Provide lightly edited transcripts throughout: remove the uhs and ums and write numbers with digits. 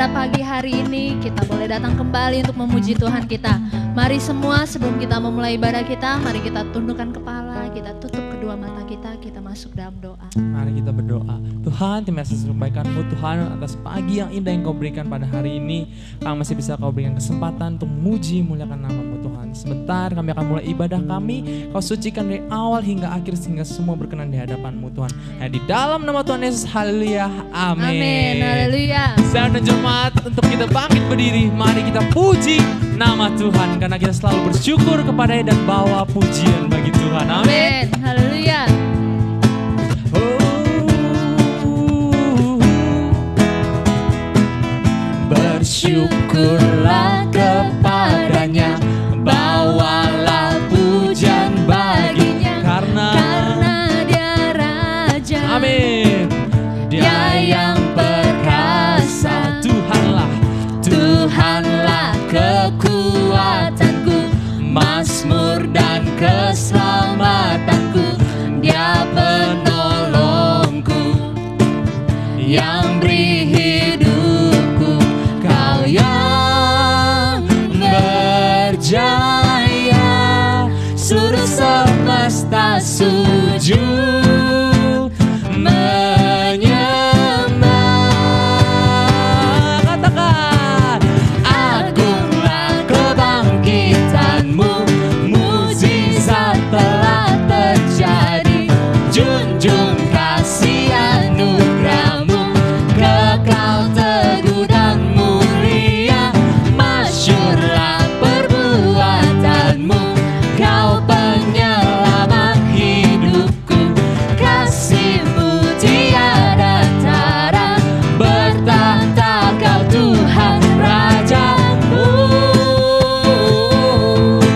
pada pagi hari ini kita boleh datang kembali untuk memuji Tuhan kita. Mari semua sebelum kita memulai ibadah kita, mari kita tundukkan kepala, kita tutup kedua mata kita masuk dalam doa. Mari kita berdoa. Tuhan, terima kasih atas kebaikan-Mu Tuhan, atas pagi yang indah yang Kau berikan pada hari ini. Kami masih bisa Kau berikan kesempatan untuk memuji, muliakan nama-Mu Tuhan. Sebentar kami akan mulai ibadah kami. Kau sucikan dari awal hingga akhir sehingga semua berkenan di hadapan-Mu Tuhan. Di dalam nama Tuhan Yesus, haleluya, amin. Amin, haleluya. Saudara dan jemaat, untuk kita bangkit berdiri, mari kita puji nama Tuhan karena kita selalu bersyukur kepada-Nya dan bawa pujian bagi Tuhan. Amin. Haleluya. Bersyukurlah kepada-Nya, bawalah pujian baginya, karena Dia Raja. Amin. Dia yang perkasa, Tuhanlah kekuatanku, mazmur dan keselamatanku. Dia penolongku yang beri hidupku. Kau yang berjaya, seluruh semesta sujud menyembah. Katakan, agunglah kebangkitan-Mu, mukjizat telah terjadi. Junjung kasih anugerah-Mu, kekal teguh dan mulia. Masyurlah perbuatan-Mu, Kau penyelamat hidupku. Kasih-Mu tiada tara, bertahta Kau Tuhan Rajamu.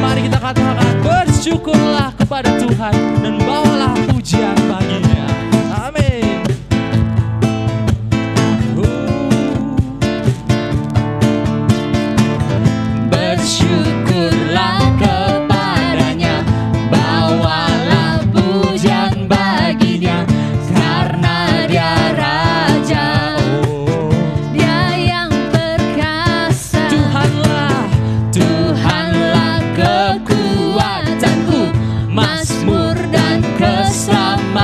Mari kita katakan, bersyukurlah kepada Tuhan dan bawalah pujian baginya. Amin. Bersyukurlah kepada-Nya, bawalah pujian baginya, karena Dia Raja. Dia yang perkasa. Tuhanlah kekuatanku, mazmur dan keselamatanku.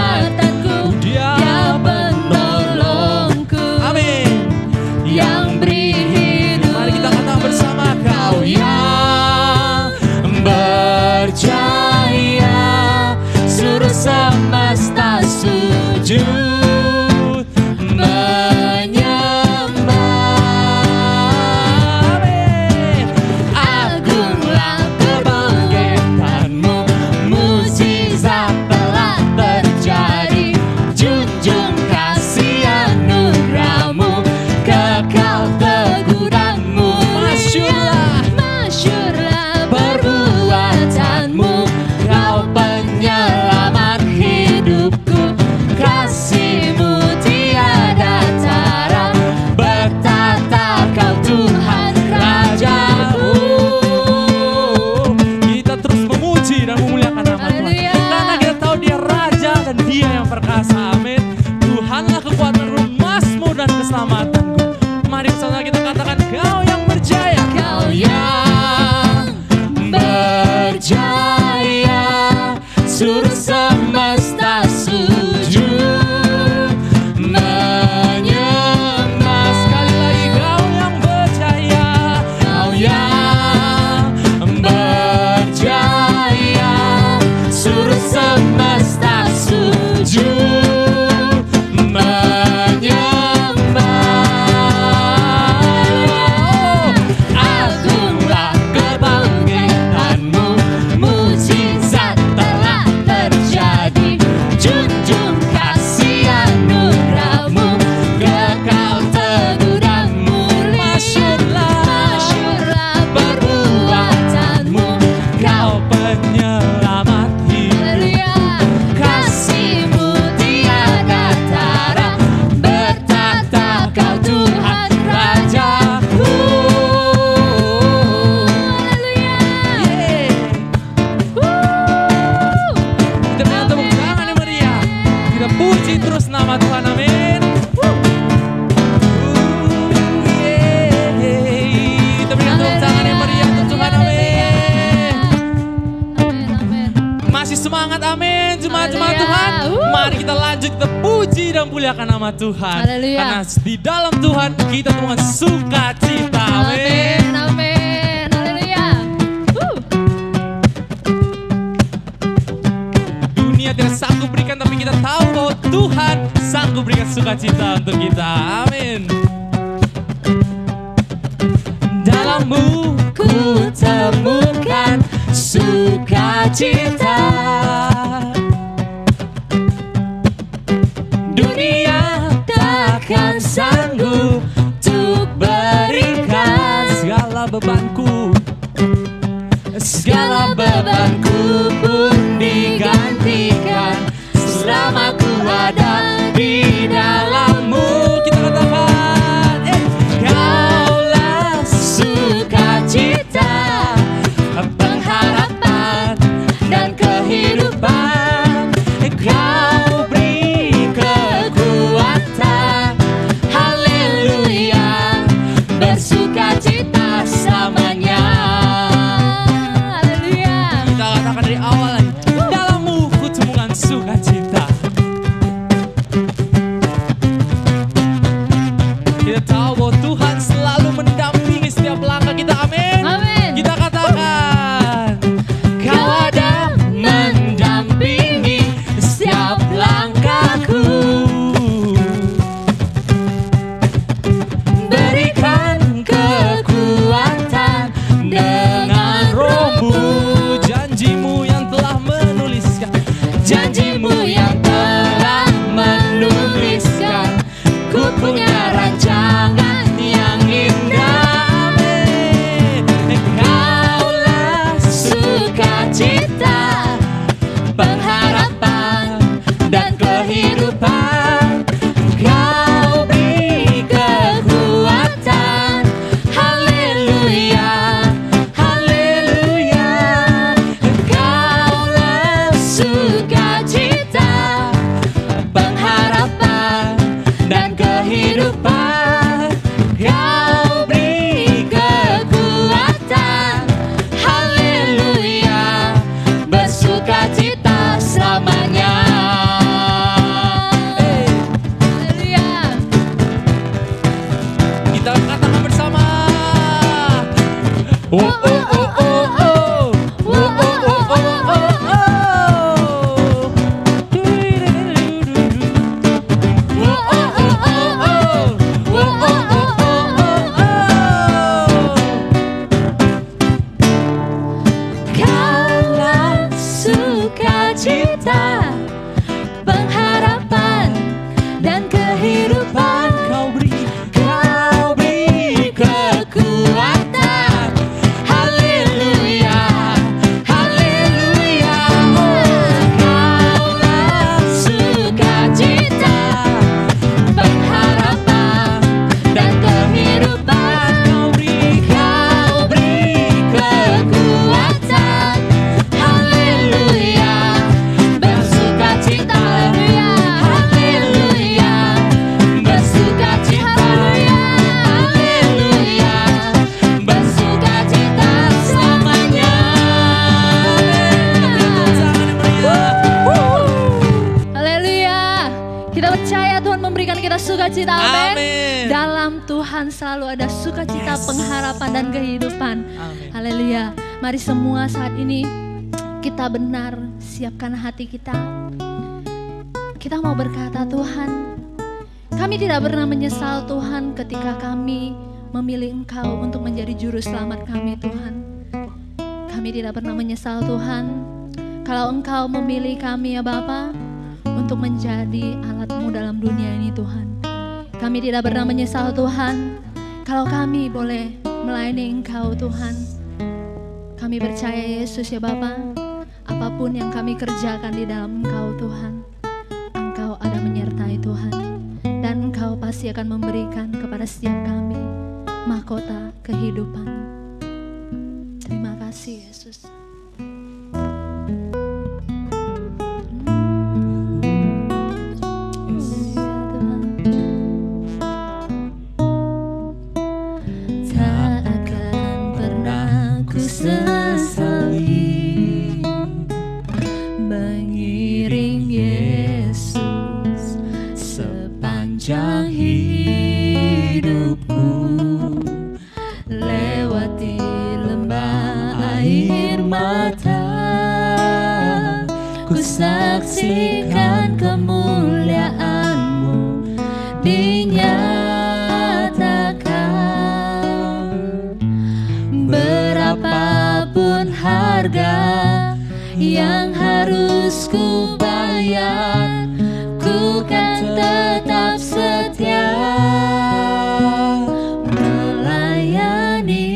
semangat, amin. Jemaat Haleluya. Tuhan, mari kita lanjut, kita puji dan muliakan nama Tuhan. Haleluya. Karena di dalam Tuhan kita temukan sukacita, amin. Amin. Haleluya. Dunia tidak sanggup berikan, tapi kita tahu bahwa Tuhan sanggup berikan sukacita untuk kita, amin. Dalammu ku temukan sukacita. Dunia takkan sanggup untuk berikan segala bebanku. Segala bebanku pun digantikan selama ku ada di dalammu. Kita katakan, Kaulah sukacita, pengharapan dan kehidupan. Kau beri kekuatan, haleluya, bersukacita selamanya. Haleluya. Kita katakan dari awal lagi, dalammu ku temukan sukacita. Kita tahu bahwa Tuhan selalu mendampingi setiap langkah kita, amin. Amin. Kita katakan, Kau ada mendampingi setiap langkahku. Berikan kekuatan dengan rohmu. Janjimu yang telah menuliskan, janjimu yang telah menuliskan. Ku punya rancangan yang indah, amin. Kaulah sukacita, pengharapan dan kehidupan. Kau beri kekuatan, haleluya, haleluya. Kaulah sukacita, pengharapan dan kehidupan. Kau beri kekuatan, haleluya, bersukacita selamanya. Haleluya. Kita katakan bersama. Oh, oh, oh, oh, oh. Oh, oh, oh, oh, oh, oh. Oh, oh, oh, oh, oh. Oh, oh, oh, oh, oh, oh. Kaulah sukacita, pengharapan dan kehidupan. Kau beri kekuatan, haleluya, haleluya. Kaulah sukacita, pengharapan dan kehidupan. Kau beri kekuatan, haleluya, bersukacita, haleluya, bersukacita, haleluya, bersukacita selamanya. Haleluya. Kita percaya Tuhan memberikan kita sukacita, amin. Amin. Dalam Tuhan selalu ada sukacita, pengharapan dan kehidupan. Amin. Haleluya. Mari semua saat ini kita benar siapkan hati kita. Kita mau berkata, Tuhan, kami tidak pernah menyesal Tuhan ketika kami memilih Engkau untuk menjadi juru selamat kami, Tuhan. Kami tidak pernah menyesal Tuhan kalau Engkau memilih kami ya Bapa untuk menjadi alat-Mu dalam dunia ini, Tuhan. Kami tidak pernah menyesal Tuhan kalau kami boleh melayani Engkau, Tuhan. Kami percaya Yesus ya Bapa, apapun yang kami kerjakan di dalam Engkau, Tuhan, Engkau ada menyertai Tuhan, dan Engkau pasti akan memberikan kepada setiap kami mahkota kehidupan. Terima kasih Yesus. Tak akan pernah ku sesali saksikan kemuliaan-Mu dinyatakan. Berapapun harga yang harus ku bayar, ku kan tetap setia melayani,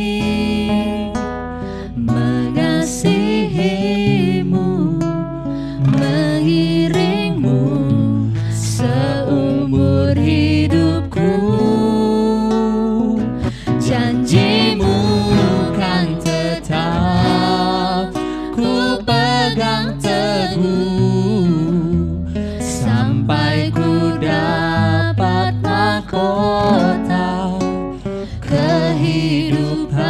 mengasihi-Mu, mengiring-Mu seumur hidupku. Janji-Mu kan tetap ku pegang teguh sampai ku dapat mahkota kehidupan.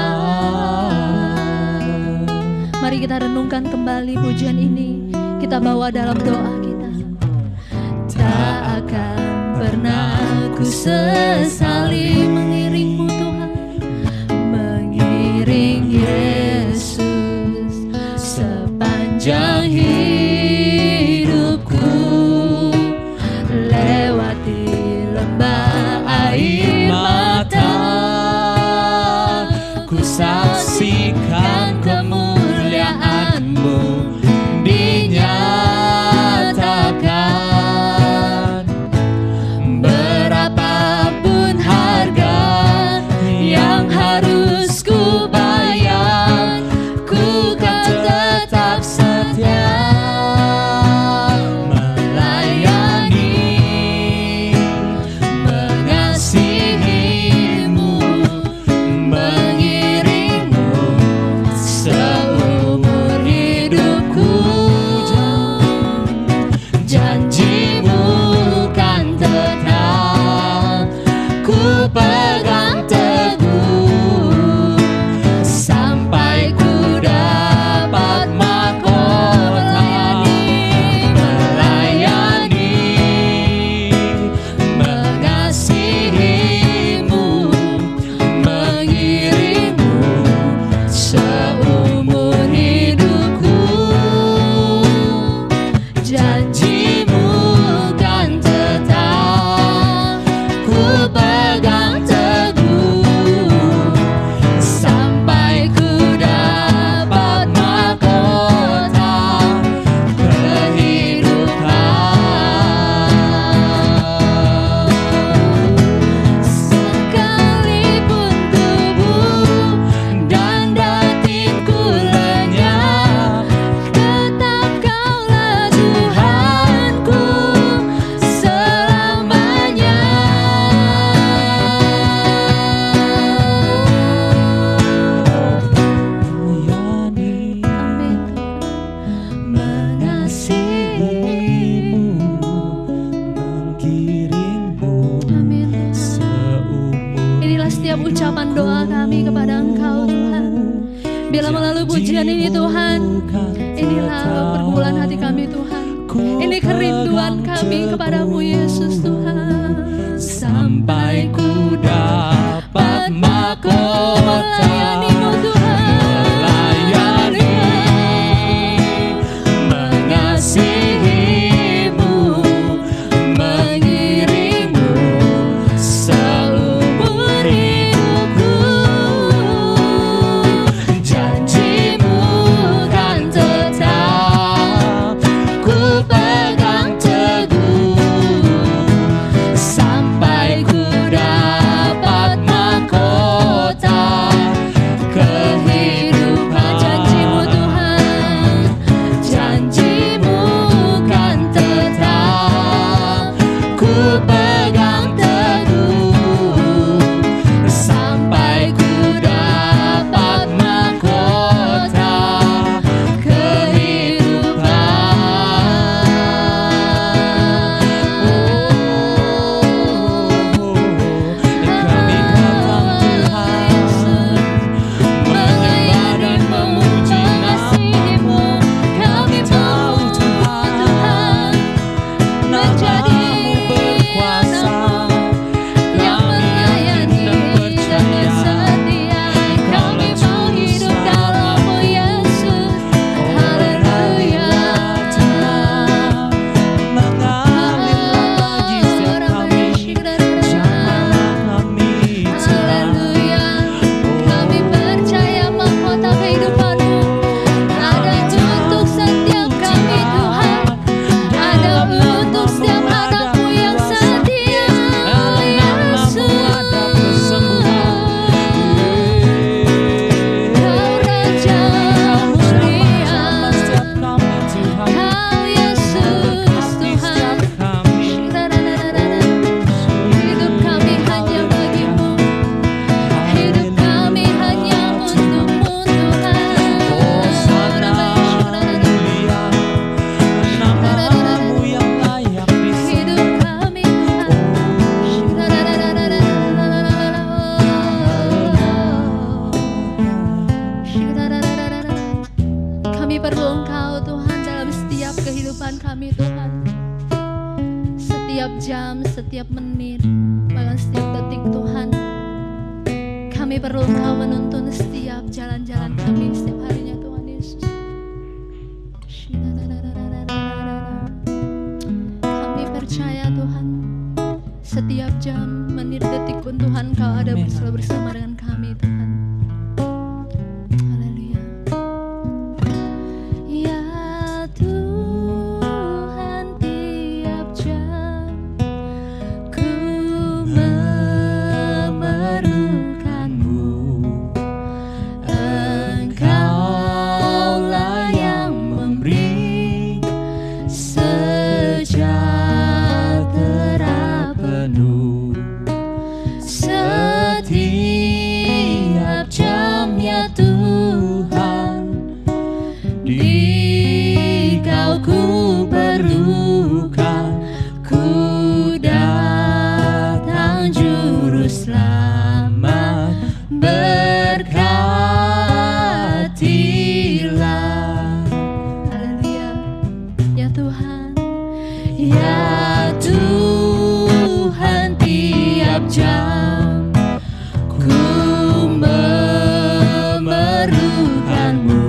Mari kita renungkan kembali pujian ini, kita bawa dalam doa kita. Tak akan pernah ku sesali mengiring-Mu Tuhan, mengiring Yesus sepanjang hidupku. Lewati lembah air mata, ku saksikan kemuliaan-Mu dinyatakan. Berapapun harga yang harus ku bayar, ku kan tetap setia melayani, mengasihi-Mu, mengiring-Mu seumur hidupku. Janji-Mu kan tetap ku pegang teguh sampai ku dapat mahkota. Melayani, mengasihi-Mu, mengiring-Mu seumur hidupku. Janji-Mu kan tetap ku pegang teguh sampai ku dapat mahkota kehidupan. Sekalipun tubuh dan batinku lenyap, tetap Kaulah Tuhanku selamanya. Melayani, Amin. mengasihi-Mu, mengiring-Mu Amin. seumur. Inilah setiap ucapan doa kami kepada Engkau Tuhan. Bila melalui pujian ini Tuhan, inilah pergumulan hati kami Tuhan. Ini kerinduan kami kepadamu Yesus Tuhan. Sampai ku dapat mahkota melayani-Mu Tuhan. melayani, mengasihi-Mu, mengiring-Mu seumur hidupku. Janji-Mu kan tetap ku pegang teguh sampai ku dapat mahkota perlu Engkau Tuhan dalam setiap kehidupan kami Tuhan. Setiap jam, setiap menit, bahkan setiap detik Tuhan. Kami perlu Engkau menuntun setiap jalan-jalan kami setiap harinya Tuhan Yesus. Kami percaya Tuhan, setiap jam, menit, detik pun Tuhan Kau ada selalu bersama dengan kami Tuhan. Haleluya. Ya Tuhan, tiap jam ku memerlukan-Mu. Engkaulah yang memberi sejahtera penuh. Setiap jam ya Tuhan, di Kau ku perlukan. Ku datang Juru Selamat, berkatilah. Haleluya. Ya Tuhan, ya Tuhan, tiap jam ku memerlukan-Mu.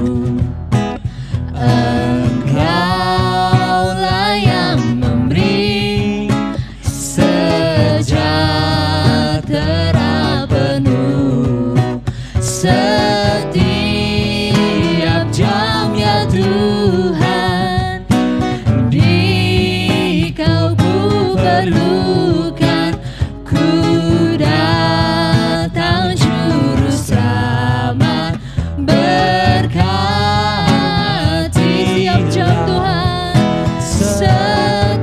Engkaulah yang memberi sejahtera penuh. Setiap jam ya Tuhan, di Kau ku perlukan. Ku datang Juru Selamat, berkati setiap jam Tuhan. Setiap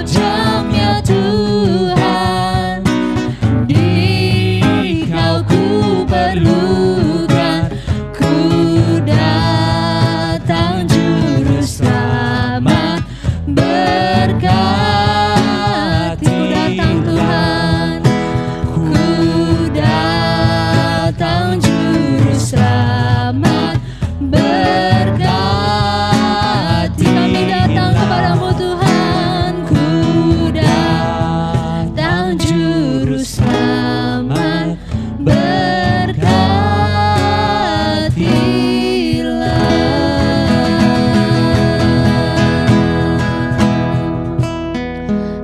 jam ya Tuhan, di Kau ku perlukan. Ku datang Juru Selamat, berkati. Ku datang Tuhan, ku datang Juru Selamat, berkati. Kami datang kepadamu Tuhan, ku datang Juru Selamat, berkatilah.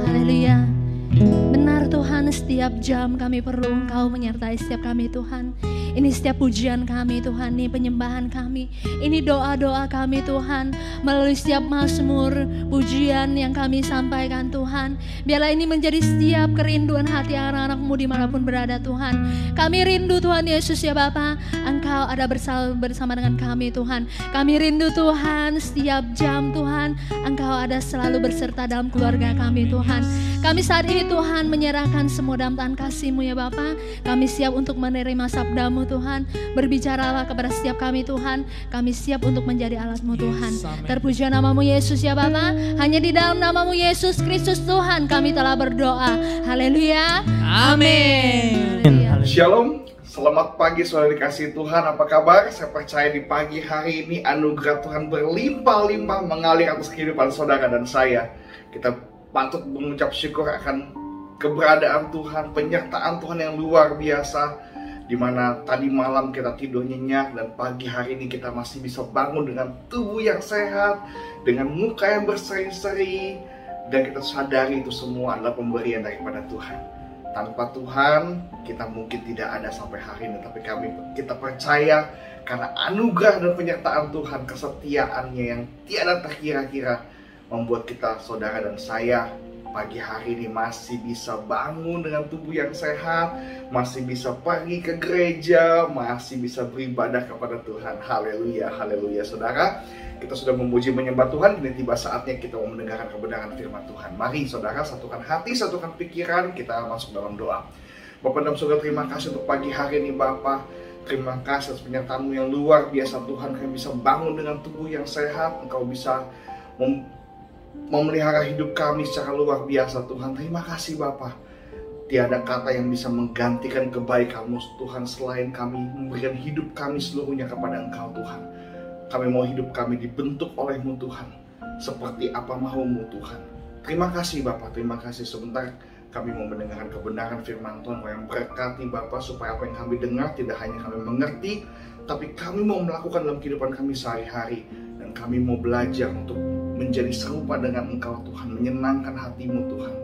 Haleluya. Benar Tuhan, setiap jam kami perlu Engkau menyertai setiap kami Tuhan. Ini setiap pujian kami Tuhan, ini penyembahan kami, ini doa-doa kami Tuhan. Melalui setiap mazmur, pujian yang kami sampaikan Tuhan, biarlah ini menjadi setiap kerinduan hati anak-anak-Mu dimanapun berada Tuhan. Kami rindu Tuhan Yesus ya Bapa, Engkau ada bersama dengan kami Tuhan. Kami rindu Tuhan, setiap jam Tuhan, Engkau ada selalu berserta dalam keluarga kami Tuhan. Kami saat ini Tuhan menyerahkan semua dalam tangan kasih-Mu ya Bapa. Kami siap untuk menerima sabda-Mu Tuhan. Berbicaralah kepada setiap kami Tuhan. Kami siap untuk menjadi alat-Mu Tuhan. Terpuji nama-Mu Yesus ya Bapa. Hanya di dalam nama-Mu Yesus Kristus Tuhan kami telah berdoa. Haleluya. Amin. Shalom. Selamat pagi saudara dikasihi Tuhan, apa kabar? Saya percaya di pagi hari ini anugerah Tuhan berlimpah-limpah mengalir atas kehidupan saudara dan saya. Kita patut mengucap syukur akan keberadaan Tuhan, penyertaan Tuhan yang luar biasa, di mana tadi malam kita tidur nyenyak dan pagi hari ini kita masih bisa bangun dengan tubuh yang sehat, dengan muka yang berseri-seri, dan kita sadari itu semua adalah pemberian daripada Tuhan. Tanpa Tuhan kita mungkin tidak ada sampai hari ini, tapi kita percaya karena anugerah dan penyertaan Tuhan, kesetiaannya yang tiada terkira-kira membuat kita, saudara dan saya, pagi hari ini masih bisa bangun dengan tubuh yang sehat, masih bisa pergi ke gereja, masih bisa beribadah kepada Tuhan. Haleluya, haleluya saudara. Kita sudah memuji menyembah Tuhan, kini tiba saatnya kita mau mendengarkan kebenaran firman Tuhan. Mari saudara, satukan hati, satukan pikiran, kita masuk dalam doa. Bapak dalam surga, terima kasih untuk pagi hari ini Bapak. Terima kasih atas penyertaan-Mu yang luar biasa Tuhan. Kami bisa bangun dengan tubuh yang sehat, Engkau bisa memelihara hidup kami secara luar biasa Tuhan. Terima kasih Bapa. Tiada kata yang bisa menggantikan kebaikan-Mu Tuhan selain kami memberikan hidup kami seluruhnya kepada Engkau Tuhan. Kami mau hidup kami dibentuk oleh-Mu Tuhan, seperti apa mau-Mu Tuhan. Terima kasih Bapak, terima kasih. Sebentar kami mau mendengarkan kebenaran firman Tuhan yang berkati Bapak, supaya apa yang kami dengar tidak hanya kami mengerti, tapi kami mau melakukan dalam kehidupan kami sehari-hari. Dan kami mau belajar untuk menjadi serupa dengan Engkau Tuhan, menyenangkan hati-Mu Tuhan.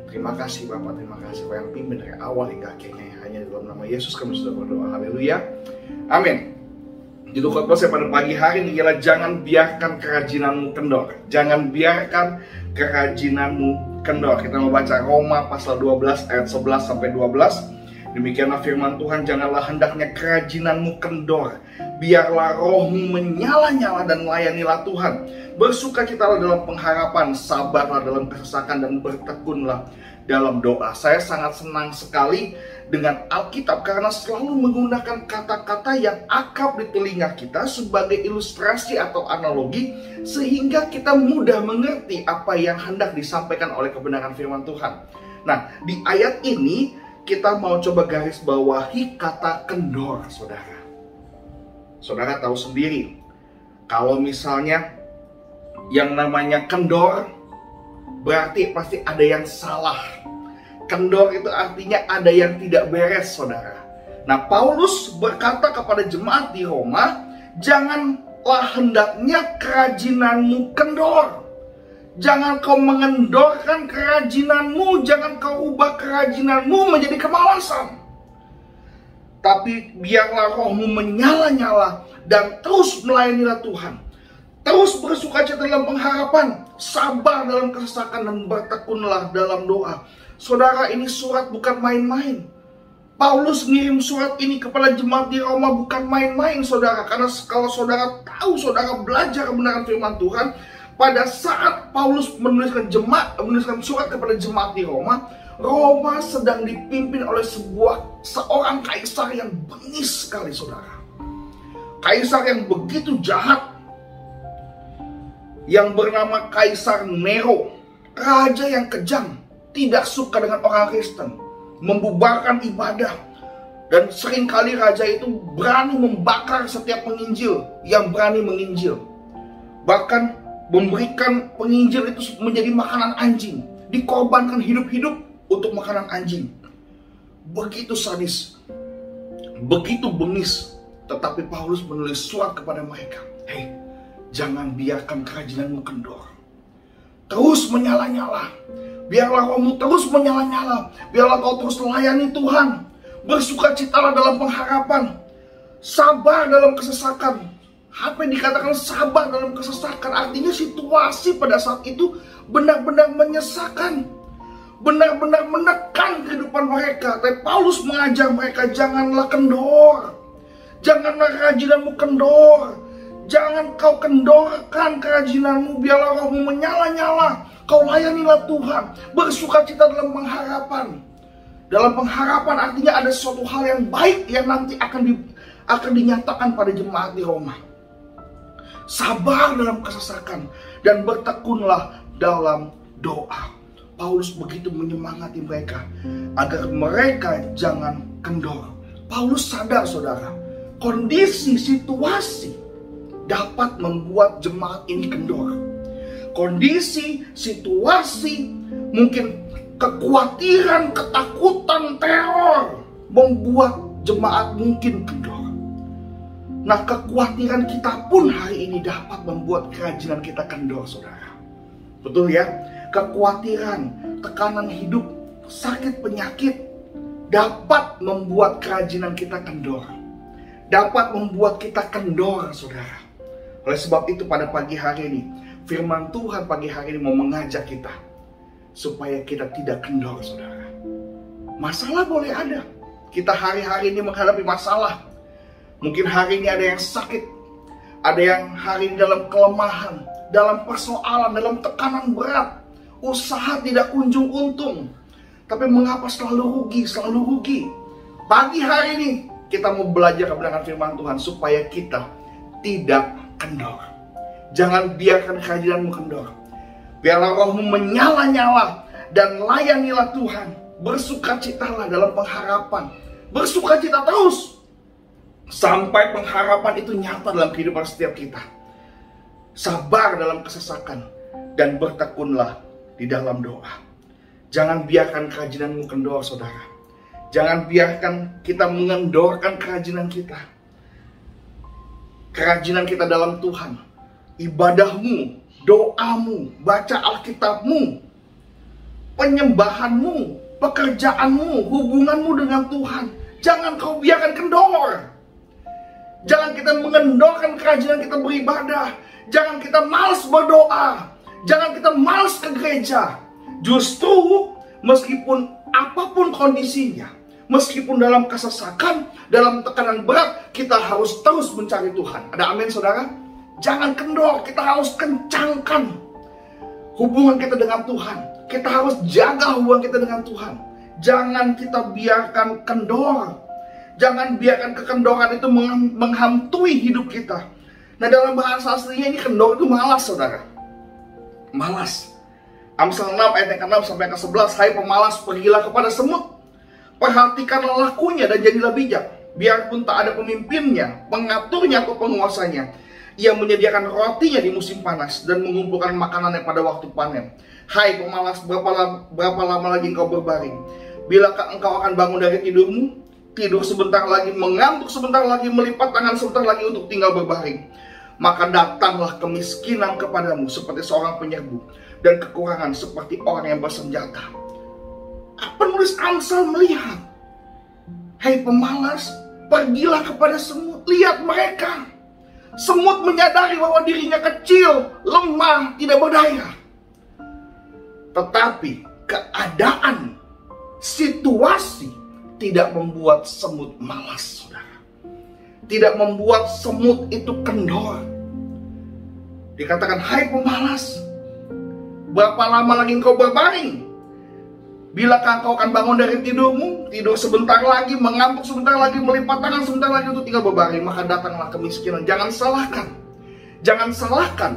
Terima kasih Bapak, terima kasih Bapak yang pimpin dari awal hingga akhirnya. Hanya dalam nama Yesus kami sudah berdoa, haleluya, amin. Judul khotbah saya pada pagi hari ini ialah jangan biarkan kerajinanmu kendor. Jangan biarkan kerajinanmu kendor. Kita membaca Roma pasal 12 ayat 11 sampai 12. Demikianlah firman Tuhan, janganlah hendaknya kerajinanmu kendor. Biarlah rohmu menyala-nyala dan layanilah Tuhan. Bersukacitalah dalam pengharapan, sabarlah dalam kesesakan, dan bertekunlah dalam doa. Saya sangat senang sekali dengan Alkitab karena selalu menggunakan kata-kata yang akrab di telinga kita sebagai ilustrasi atau analogi, sehingga kita mudah mengerti apa yang hendak disampaikan oleh kebenaran firman Tuhan. Nah, di ayat ini kita mau coba garis bawahi kata kendor, saudara. Saudara tahu sendiri, kalau misalnya yang namanya kendor, berarti pasti ada yang salah. Kendor itu artinya ada yang tidak beres, saudara. Nah, Paulus berkata kepada jemaat di Roma, janganlah hendaknya kerajinanmu kendor. Jangan kau mengendorkan kerajinanmu, jangan kau ubah kerajinanmu menjadi kemalasan. Tapi biarlah rohmu menyala-nyala dan terus melayanilah Tuhan. Terus bersukacita dalam pengharapan, sabar dalam kesesakan, dan bertekunlah dalam doa. Saudara, ini surat bukan main-main. Paulus ngirim surat ini kepada jemaat di Roma bukan main-main, saudara. Karena kalau saudara tahu, saudara belajar kebenaran firman Tuhan, pada saat Paulus menuliskan surat kepada jemaat di Roma, Roma sedang dipimpin oleh seorang kaisar yang bengis sekali, saudara. Kaisar yang begitu jahat, yang bernama Kaisar Nero. Raja yang kejam, tidak suka dengan orang Kristen, membubarkan ibadah, dan seringkali raja itu berani membakar setiap penginjil yang berani menginjil. Bahkan memberikan penginjil itu menjadi makanan anjing, dikorbankan hidup-hidup untuk makanan anjing. Begitu sadis, begitu bengis. Tetapi Paulus menulis surat kepada mereka, hei, jangan biarkan kerajinanmu kendor. Terus menyala-nyala. Biarlah rohmu terus menyala-nyala. Biarlah kau terus melayani Tuhan. Bersukacitalah dalam pengharapan, sabar dalam kesesakan. Apa yang dikatakan sabar dalam kesesakan? Artinya situasi pada saat itu benar-benar menyesakan, benar-benar menekan kehidupan mereka. Tapi Paulus mengajar mereka, janganlah kendor, janganlah kerajinanmu kendor. Jangan kau kendorkan kerajinanmu, biarlah rohmu menyala-nyala. Kau layanilah Tuhan, bersukacita dalam pengharapan. Dalam pengharapan artinya ada suatu hal yang baik yang nanti akan dinyatakan pada jemaat di Roma. Sabar dalam kesesakan dan bertekunlah dalam doa. Paulus begitu menyemangati mereka agar mereka jangan kendor. Paulus sadar, saudara, kondisi situasi dapat membuat jemaat ini kendor. Kondisi situasi, mungkin kekhawatiran, ketakutan, teror membuat jemaat mungkin kendor. Nah, kekhawatiran kita pun hari ini dapat membuat kerajinan kita kendor, saudara. Betul ya? Kekhawatiran, tekanan hidup, sakit, penyakit dapat membuat kerajinan kita kendor. Dapat membuat kita kendor, saudara. Oleh sebab itu pada pagi hari ini, firman Tuhan pagi hari ini mau mengajak kita supaya kita tidak kendor, saudara. Masalah boleh ada. Kita hari-hari ini menghadapi masalah. Mungkin hari ini ada yang sakit, ada yang hari ini dalam kelemahan, dalam persoalan, dalam tekanan berat, usaha tidak kunjung untung. Tapi mengapa selalu rugi? Pagi hari ini kita mau belajar kebenaran firman Tuhan supaya kita tidak kendor. Jangan biarkan kerajinanmu kendor. Biarlah rohmu menyala-nyala dan layanilah Tuhan. Bersukacitalah dalam pengharapan. Bersukacita terus. sampai pengharapan itu nyata dalam kehidupan setiap kita. Sabar dalam kesesakan dan bertekunlah di dalam doa. Jangan biarkan kerajinanmu kendor, saudara. Jangan biarkan kita mengendorkan kerajinan kita. Kerajinan kita dalam Tuhan, ibadahmu, doamu, baca Alkitabmu, penyembahanmu, pekerjaanmu, hubunganmu dengan Tuhan. Jangan kau biarkan kendor. Jangan kita mengendorkan kerajinan kita beribadah. Jangan kita malas berdoa. Jangan kita malas ke gereja. Justru meskipun apapun kondisinya, meskipun dalam kesesakan, dalam tekanan berat, kita harus terus mencari Tuhan. Ada amin, saudara? Jangan kendor, kita harus kencangkan hubungan kita dengan Tuhan. Kita harus jaga hubungan kita dengan Tuhan. Jangan kita biarkan kendor. Jangan biarkan kekendoran itu menghantui hidup kita. Nah, dalam bahasa aslinya ini kendor itu malas, saudara. Malas. Amsal 6 ayat yang ke-6 sampai ke-11. Hai pemalas, pergilah kepada semut. Perhatikanlah lakunya dan jadilah bijak. Biarpun tak ada pemimpinnya, pengaturnya atau penguasanya. Ia menyediakan rotinya di musim panas dan mengumpulkan makanannya pada waktu panen. Hai pemalas, berapa lama lagi engkau berbaring? Bilakah engkau akan bangun dari tidurmu? Tidur sebentar lagi, mengantuk sebentar lagi, melipat tangan sebentar lagi untuk tinggal berbaring. Maka datanglah kemiskinan kepadamu seperti seorang penyerbu, dan kekurangan seperti orang yang bersenjata. Penulis Amsal melihat, hai pemalas, pergilah kepada semut. Lihat mereka. Semut menyadari bahwa dirinya kecil, lemah, tidak berdaya. Tetapi keadaan, situasi tidak membuat semut malas, saudara. Tidak membuat semut itu kendor. Dikatakan, hai pemalas, berapa lama lagi engkau berbaring? Bilakah engkau akan bangun dari tidurmu? Tidur sebentar lagi, mengantuk sebentar lagi, melipat tangan sebentar lagi untuk tinggal berbaring. Maka datanglah kemiskinan. Jangan salahkan. Jangan salahkan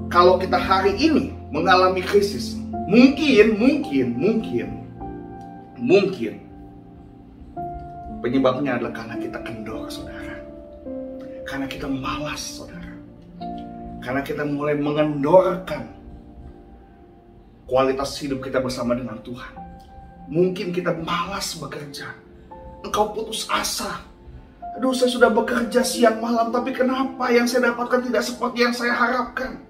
kalau kita hari ini mengalami krisis. Mungkin penyebabnya adalah karena kita kendor, saudara. Karena kita malas, saudara. Karena kita mulai mengendorkan kualitas hidup kita bersama dengan Tuhan. Mungkin kita malas bekerja. Engkau putus asa. Aduh, saya sudah bekerja siang malam, tapi kenapa yang saya dapatkan tidak seperti yang saya harapkan?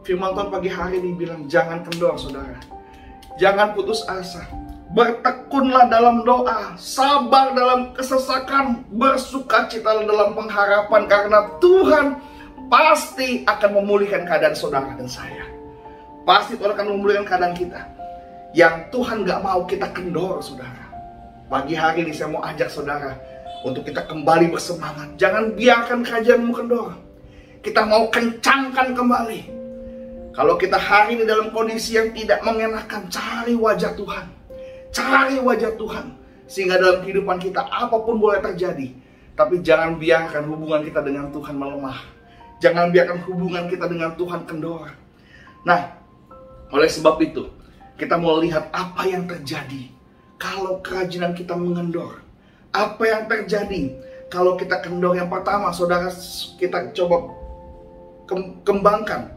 Firman Tuhan pagi hari ini bilang, jangan kendor, saudara. Jangan putus asa. Bertekunlah dalam doa, sabar dalam kesesakan, bersukacitalah dalam pengharapan, karena Tuhan pasti akan memulihkan keadaan saudara dan saya. Pasti Tuhan akan memulihkan keadaan kita. Yang Tuhan gak mau kita kendor, saudara. Pagi hari ini saya mau ajak saudara untuk kita kembali bersemangat. Jangan biarkan kerajaanmu kendor. Kita mau kencangkan kembali. Kalau kita hari ini dalam kondisi yang tidak mengenakan, cari wajah Tuhan. Cari wajah Tuhan. Sehingga dalam kehidupan kita apapun boleh terjadi. Tapi jangan biarkan hubungan kita dengan Tuhan melemah. Jangan biarkan hubungan kita dengan Tuhan kendor. Nah, oleh sebab itu, kita mau lihat apa yang terjadi kalau kerajinan kita mengendor. Apa yang terjadi kalau kita kendor? Yang pertama, saudara, kita coba kembangkan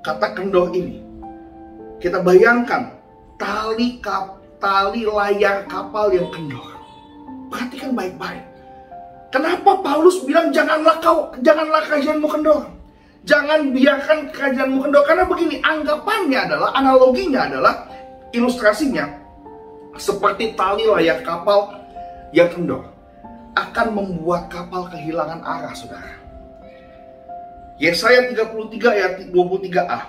kata kendor ini. Kita bayangkan tali layar kapal yang kendor. Perhatikan baik-baik. Kenapa Paulus bilang janganlah kerajaanmu kendor? Jangan biarkan kerajaanmu kendor. Karena begini, anggapannya adalah, analoginya adalah, ilustrasinya seperti tali layar kapal yang kendor akan membuat kapal kehilangan arah, saudara. Yesaya 33 ayat 23a.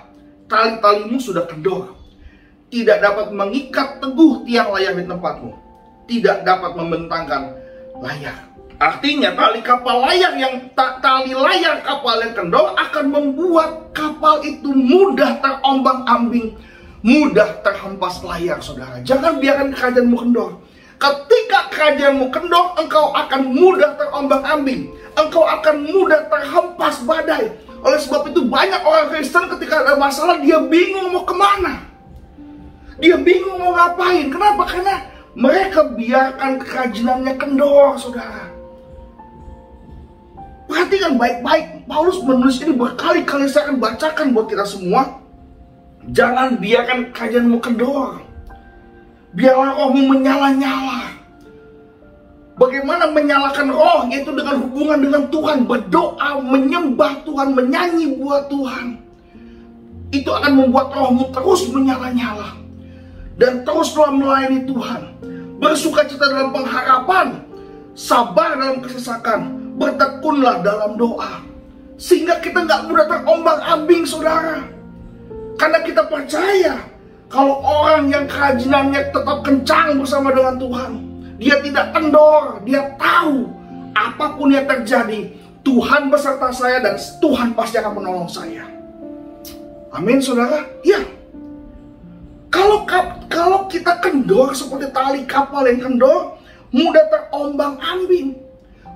Tali-talimu sudah kendor, tidak dapat mengikat teguh tiang layar di tempatmu, tidak dapat membentangkan layar. Artinya tali layar kapal yang kendor akan membuat kapal itu mudah terombang-ambing, mudah terhempas layar, saudara. Jangan biarkan kerajaanmu kendor. Ketika kerajaanmu kendor, engkau akan mudah terombang-ambing, engkau akan mudah terhempas badai. Oleh sebab itu banyak orang Kristen ketika ada masalah, dia bingung mau kemana. Dia bingung mau ngapain. Kenapa? Karena mereka biarkan kerajinannya kendor, saudara. Perhatikan baik-baik, Paulus menulis ini berkali-kali, saya akan bacakan buat kita semua. Jangan biarkan kajianmu kendor, biarlah rohmu menyala-nyala. Bagaimana menyalakan roh? Yaitu dengan hubungan dengan Tuhan, berdoa, menyembah Tuhan, menyanyi buat Tuhan. Itu akan membuat rohmu terus menyala-nyala dan teruslah melayani Tuhan. Bersukacita dalam pengharapan, sabar dalam kesesakan, bertekunlah dalam doa. Sehingga kita nggak mudah terombang-ambing, saudara. Karena kita percaya kalau orang yang kerajinannya tetap kencang bersama dengan Tuhan, dia tidak kendor, dia tahu apapun yang terjadi, Tuhan beserta saya dan Tuhan pasti akan menolong saya. Amin, saudara. Ya. Kalau kita kendor seperti tali kapal yang kendor, mudah terombang-ambing,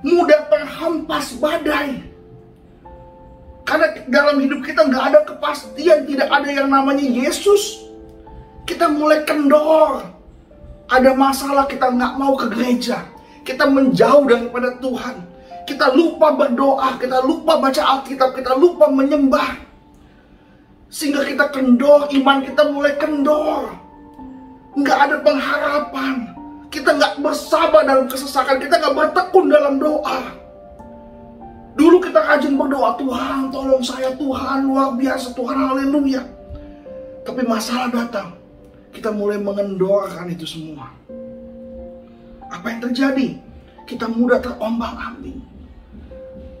mudah terhempas badai. Karena dalam hidup kita nggak ada kepastian, tidak ada yang namanya Yesus. Kita mulai kendor. Ada masalah, kita nggak mau ke gereja, kita menjauh daripada Tuhan, kita lupa berdoa, kita lupa baca Alkitab, kita lupa menyembah, sehingga kita kendor, iman kita mulai kendor, nggak ada pengharapan, kita nggak bersabar dalam kesesakan, kita nggak bertekun dalam doa. Dulu kita rajin berdoa, Tuhan tolong saya, Tuhan luar biasa, Tuhan haleluya. Tapi masalah datang, kita mulai mengendorkan itu semua. Apa yang terjadi? Kita mudah terombang-ambing.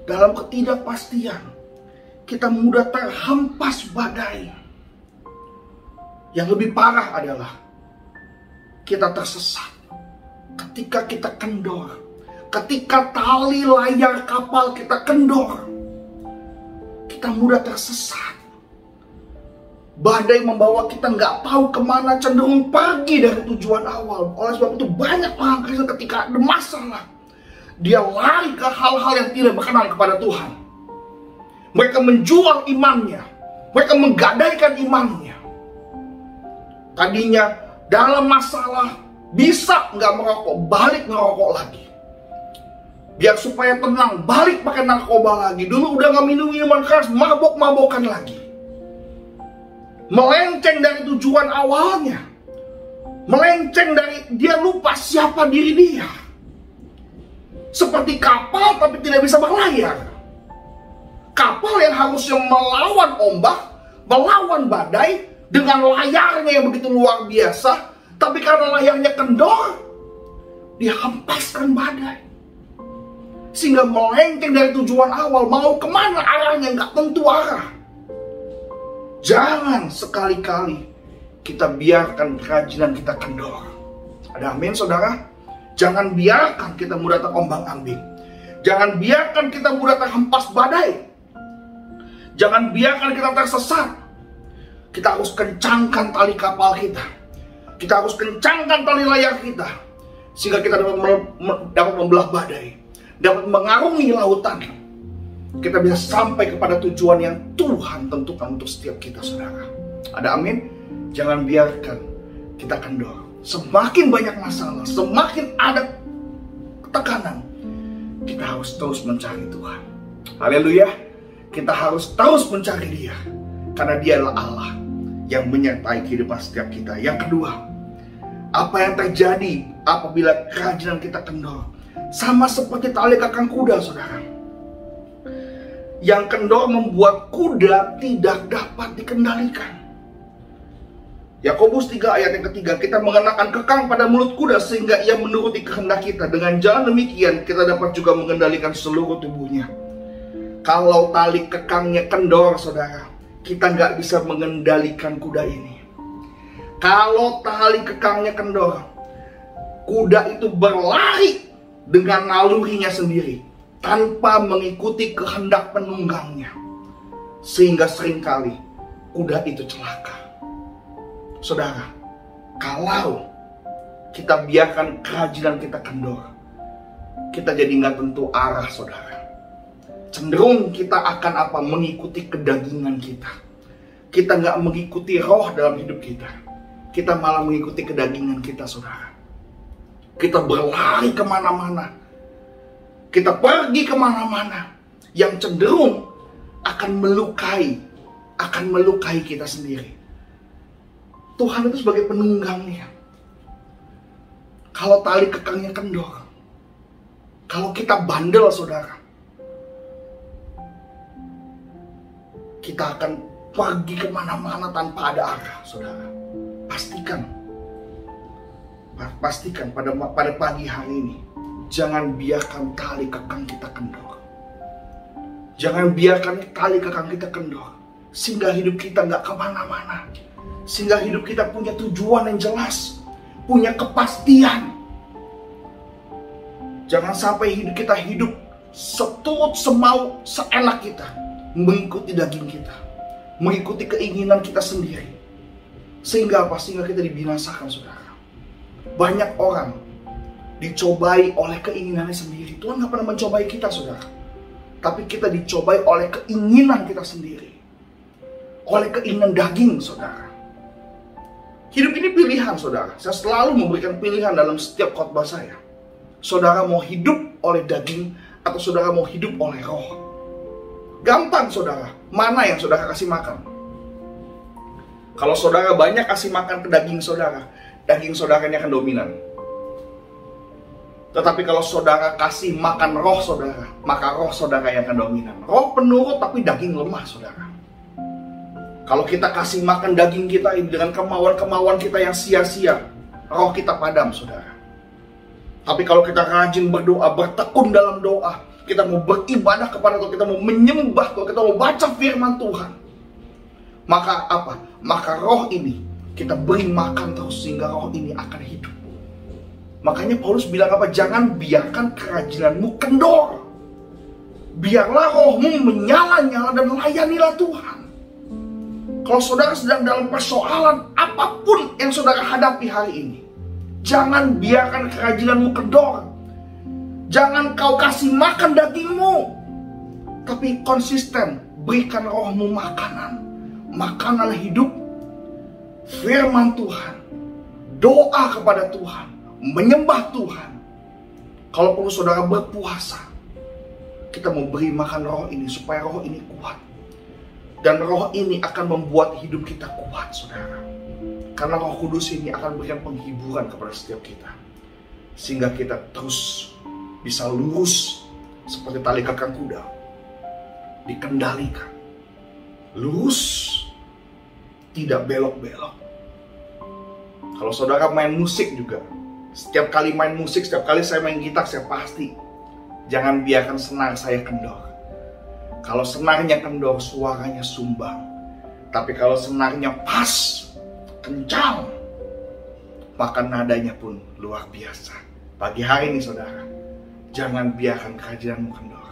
Dalam ketidakpastian, kita mudah terhempas badai. Yang lebih parah adalah kita tersesat ketika kita kendor. Ketika tali layar kapal kita kendor, kita mudah tersesat. Badai membawa kita nggak tahu kemana, cenderung pergi dari tujuan awal. Oleh sebab itu banyak orang Kristen ketika ada masalah, dia lari ke hal-hal yang tidak berkenan kepada Tuhan. Mereka menjual imannya, mereka menggadaikan imannya. Tadinya dalam masalah bisa nggak merokok, balik ngerokok lagi. Biar supaya tenang, balik pakai narkoba lagi. Dulu udah nggak minum minuman keras, mabok-mabokan lagi. Melenceng dari tujuan awalnya, melenceng dari, dia lupa siapa diri dia. Seperti kapal tapi tidak bisa berlayar. Kapal yang harusnya melawan ombak, melawan badai dengan layarnya yang begitu luar biasa, tapi karena layarnya kendor, dihempaskan badai. Sehingga melenceng dari tujuan awal, mau kemana arahnya nggak tentu arah. Jangan sekali-kali kita biarkan kerajinan kita kendor. Ada amin, saudara? Jangan biarkan kita mudah terombang-ambing. Jangan biarkan kita mudah terhempas badai. Jangan biarkan kita tersesat. Kita harus kencangkan tali kapal kita. Kita harus kencangkan tali layar kita. Sehingga kita dapat membelah badai, dapat mengarungi lautan. Kita bisa sampai kepada tujuan yang Tuhan tentukan untuk setiap kita, saudara. Ada amin? Jangan biarkan kita kendor. Semakin banyak masalah, semakin ada tekanan, kita harus terus mencari Tuhan. Haleluya. Kita harus terus mencari Dia, karena Dialah Allah yang menyertai kehidupan setiap kita. Yang kedua, apa yang terjadi apabila kerajinan kita kendor? Sama seperti tali kekang kuda, saudara. Yang kendor membuat kuda tidak dapat dikendalikan. Yakobus 3 ayat yang ketiga, kita mengenakan kekang pada mulut kuda sehingga ia menuruti kehendak kita. Dengan jalan demikian kita dapat juga mengendalikan seluruh tubuhnya. Kalau tali kekangnya kendor, saudara, kita nggak bisa mengendalikan kuda ini. Kalau tali kekangnya kendor, kuda itu berlari dengan nalurinya sendiri, tanpa mengikuti kehendak penunggangnya. Sehingga seringkali kuda itu celaka. Saudara, kalau kita biarkan kerajinan kita kendor, kita jadi nggak tentu arah, saudara. Cenderung kita akan apa? Mengikuti kedagingan kita. Kita nggak mengikuti roh dalam hidup kita. Kita malah mengikuti kedagingan kita, saudara. Kita berlari kemana-mana. Kita pergi kemana-mana. yang cenderung akan melukai kita sendiri. Tuhan itu sebagai penunggangnya. Kalau tali kekangnya kendor, kalau kita bandel saudara, kita akan pergi kemana-mana tanpa ada arah saudara. Pastikan pada pagi hari ini, jangan biarkan tali kekang kita kendor. Jangan biarkan tali kekang kita kendor, sehingga hidup kita nggak kemana-mana. Sehingga hidup kita punya tujuan yang jelas, punya kepastian. Jangan sampai hidup kita hidup seturut semau seenak kita, mengikuti daging kita, mengikuti keinginan kita sendiri. Sehingga apa? Sehingga kita dibinasakan saudara. Banyak orang dicobai oleh keinginannya sendiri. Tuhan gak pernah mencobai kita saudara, tapi kita dicobai oleh keinginan kita sendiri, oleh keinginan daging saudara. Hidup ini pilihan saudara. Saya selalu memberikan pilihan dalam setiap khotbah saya. Saudara mau hidup oleh daging atau saudara mau hidup oleh roh? Gampang saudara, mana yang saudara kasih makan? Kalau saudara banyak kasih makan ke daging saudara ini akan dominan. Tetapi kalau saudara kasih makan roh saudara, maka roh saudara yang akan dominan. Roh penurut tapi daging lemah saudara. Kalau kita kasih makan daging kita ini dengan kemauan-kemauan kita yang sia-sia, roh kita padam saudara. Tapi kalau kita rajin berdoa, bertekun dalam doa, kita mau beribadah kepada Tuhan, kita mau menyembah Tuhan, kita mau baca firman Tuhan, maka apa? Maka roh ini kita beri makan terus sehingga roh ini akan hidup. Makanya Paulus bilang apa? Jangan biarkan kerajinanmu kendor. Biarlah rohmu menyala-nyala dan layanilah Tuhan. Kalau saudara sedang dalam persoalan apapun yang saudara hadapi hari ini, jangan biarkan kerajinanmu kendor. Jangan kau kasih makan dagingmu, tapi konsisten berikan rohmu makanan. Makanan hidup, firman Tuhan, doa kepada Tuhan, menyembah Tuhan. Kalau perlu saudara berpuasa, kita mau beri makan roh ini supaya roh ini kuat. Dan roh ini akan membuat hidup kita kuat saudara. Karena Roh Kudus ini akan berikan penghiburan kepada setiap kita, sehingga kita terus bisa lurus seperti tali kekang kuda, dikendalikan, lurus, tidak belok-belok. Kalau saudara main musik juga, setiap kali main musik, setiap kali saya main gitar, saya pasti jangan biarkan senar saya kendor. Kalau senarnya kendor, suaranya sumbang. Tapi kalau senarnya pas, kencang, maka nadanya pun luar biasa. Pagi hari ini saudara, jangan biarkan kerajinanmu kendor.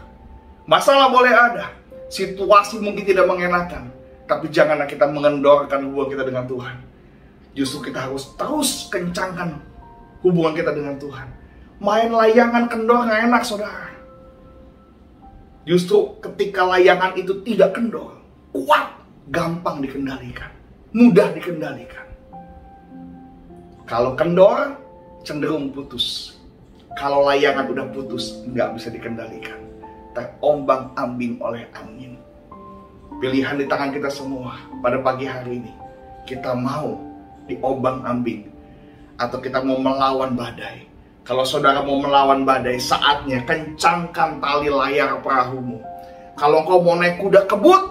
Masalah boleh ada, situasi mungkin tidak mengenakan, tapi janganlah kita mengendorkan hubungan kita dengan Tuhan. Justru kita harus terus kencangkan hubungan kita dengan Tuhan. Main layangan kendor gak enak saudara. Justru ketika layangan itu tidak kendor, kuat, gampang dikendalikan, mudah dikendalikan. Kalau kendor, cenderung putus. Kalau layangan udah putus, nggak bisa dikendalikan, terombang-ambing oleh angin. Pilihan di tangan kita semua pada pagi hari ini. Kita mau diombang-ambing atau kita mau melawan badai. Kalau saudara mau melawan badai, saatnya kencangkan tali layar perahumu. Kalau engkau mau naik kuda kebut,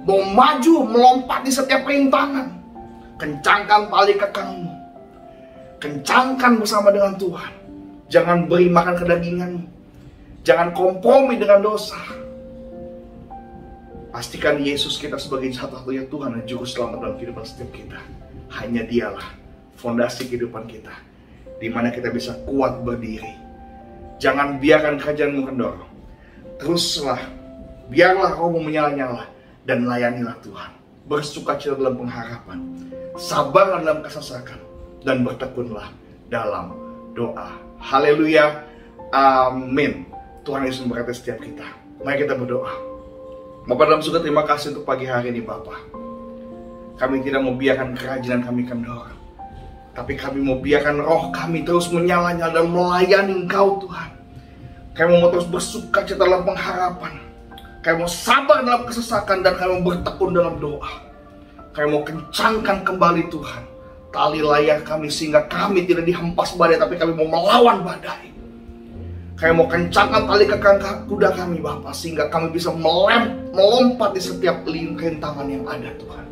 mau maju, melompat di setiap rintangan, kencangkan tali kekangmu. Kencangkan bersama dengan Tuhan. Jangan beri makan kedaginganmu. Jangan kompromi dengan dosa. Pastikan Yesus kita sebagai satu-satunya Tuhan dan Juru Selamat dalam kehidupan setiap kita. Hanya Dialah fondasi kehidupan kita, di mana kita bisa kuat berdiri. Jangan biarkan kerajaan-Mu kendor. Teruslah, biarlah rohmu menyala-nyala dan layanilah Tuhan. Bersukacita dalam pengharapan, sabarlah dalam kesesakan, dan bertekunlah dalam doa. Haleluya, amin. Tuhan Yesus memberkati setiap kita. Mari kita berdoa. Bapa dalam surga, terima kasih untuk pagi hari ini Bapa. Kami tidak mau biarkan kerajinan kami kendor, tapi kami mau biarkan roh kami terus menyala-nyala dan melayani Engkau Tuhan. Kami mau terus bersukacita dalam pengharapan. Kami mau sabar dalam kesesakan dan kami mau bertekun dalam doa. Kami mau kencangkan kembali Tuhan tali layar kami sehingga kami tidak dihempas badai, tapi kami mau melawan badai. Kami mau kencangkan tali kekang kuda kami Bapa, sehingga kami bisa melompat di setiap rintangan yang ada Tuhan.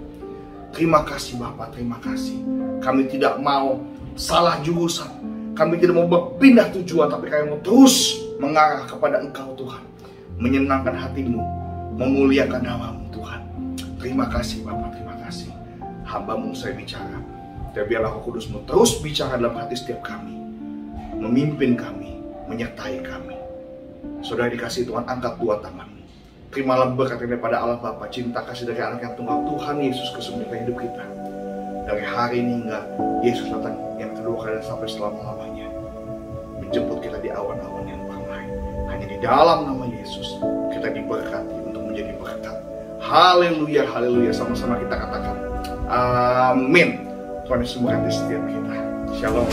Terima kasih Bapa, terima kasih. Kami tidak mau salah jurusan, kami tidak mau berpindah tujuan, tapi kami mau terus mengarah kepada Engkau Tuhan, menyenangkan hatimu, memuliakan namamu Tuhan. Terima kasih Bapa, terima kasih. Hamba-Mu saya bicara, dan biarlah Roh Kudus-Mu terus bicara dalam hati setiap kami, memimpin kami, menyertai kami. Saudara dikasih Tuhan, angkat dua tanganmu. Terimalah berkat daripada Allah Bapa, cinta kasih dari anak yang tunggal Tuhan Yesus Kristus dalam hidup kita. Dari hari ini hingga Yesus datang yang kedua kali sampai selama-lamanya, menjemput kita di awan-awan yang permai. Hanya di dalam nama Yesus kita diberkati untuk menjadi berkat. Haleluya, haleluya. Sama-sama kita katakan amin. Tuhan Yesus memberkati setiap kita. Shalom.